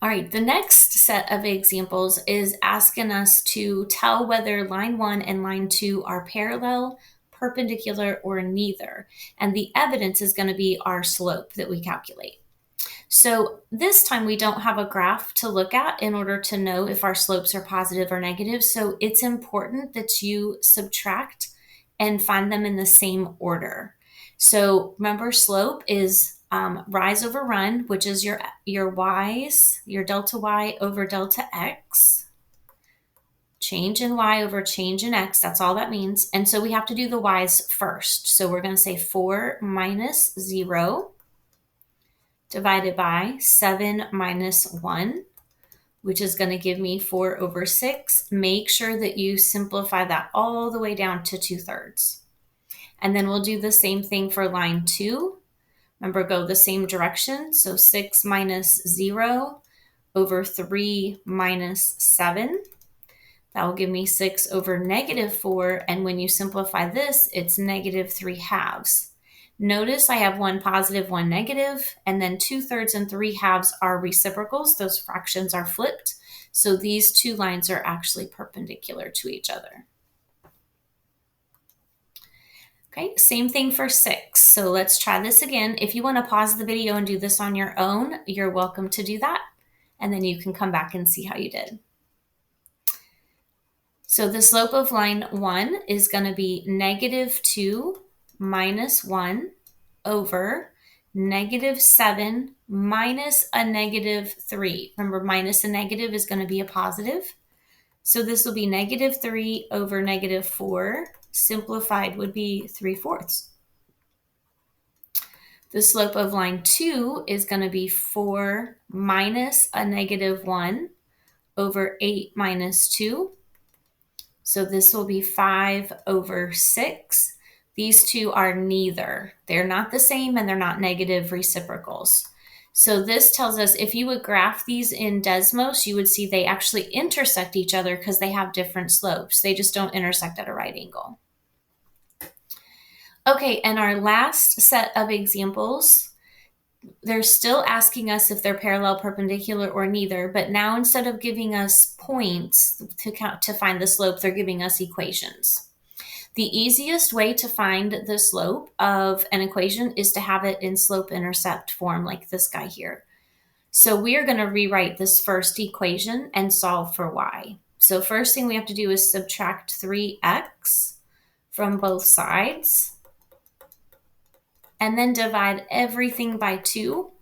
All right, the next set of examples is asking us to tell whether line 1 and line 2 are parallel, perpendicular, or neither. And the evidence is going to be our slope that we calculate. So this time we don't have a graph to look at in order to know if our slopes are positive or negative. So it's important that you subtract and find them in the same order. So remember, slope is rise over run, which is your y's, your delta y over delta x. Change in y over change in x, that's all that means. And so we have to do the y's first. So we're going to say 4 minus 0 divided by 7 minus 1, which is going to give me 4 over 6. Make sure that you simplify that all the way down to 2/3. And then we'll do the same thing for line 2. Remember, go the same direction. So 6 minus 0 over 3 minus 7. That will give me 6 over negative 4. And when you simplify this, it's negative 3/2. Notice I have one positive, one negative, and then 2/3 and 3/2 are reciprocals. Those fractions are flipped. So these two lines are actually perpendicular to each other. Okay, same thing for 6. So let's try this again. If you want to pause the video and do this on your own, you're welcome to do that. And then you can come back and see how you did. So the slope of line 1 is going to be negative 2 minus 1 over negative 7 minus a negative 3. Remember, minus a negative is going to be a positive. So this will be negative 3 over negative 4. Simplified would be 3/4. The slope of line 2 is going to be 4 minus a negative 1 over 8 minus 2. So this will be 5 over 6. These two are neither. They're not the same and they're not negative reciprocals. So this tells us if you would graph these in Desmos, you would see they actually intersect each other because they have different slopes. They just don't intersect at a right angle. Okay, and our last set of examples, they're still asking us if they're parallel, perpendicular, or neither, but now instead of giving us points to find the slope, they're giving us equations. The easiest way to find the slope of an equation is to have it in slope-intercept form like this guy here. So we are going to rewrite this first equation and solve for y. So first thing we have to do is subtract 3x from both sides, and then divide everything by 2.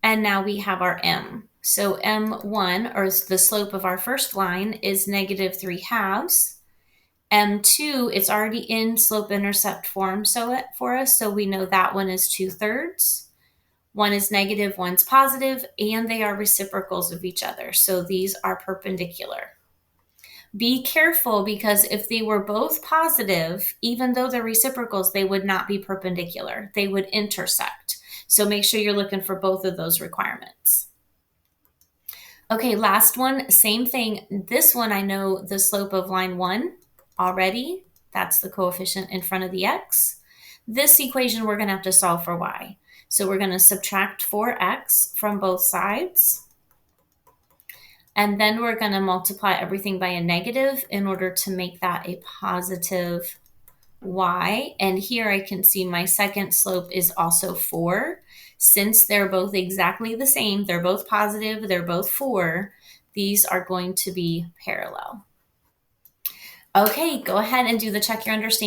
And now we have our m. So m1, or the slope of our first line, is negative 3/2. M2, it's already in slope-intercept form for us, so we know that one is 2/3. One is negative, one's positive, and they are reciprocals of each other. So these are perpendicular. Be careful, because if they were both positive, even though they're reciprocals, they would not be perpendicular. They would intersect. So make sure you're looking for both of those requirements. Okay, last one, same thing. This one, I know the slope of line 1 already. That's the coefficient in front of the x. This equation, we're going to have to solve for y. So we're going to subtract 4x from both sides. And then we're going to multiply everything by a negative in order to make that a positive y. And here I can see my second slope is also 4. Since they're both exactly the same, they're both positive, they're both 4, these are going to be parallel. Okay, go ahead and do the check your understanding.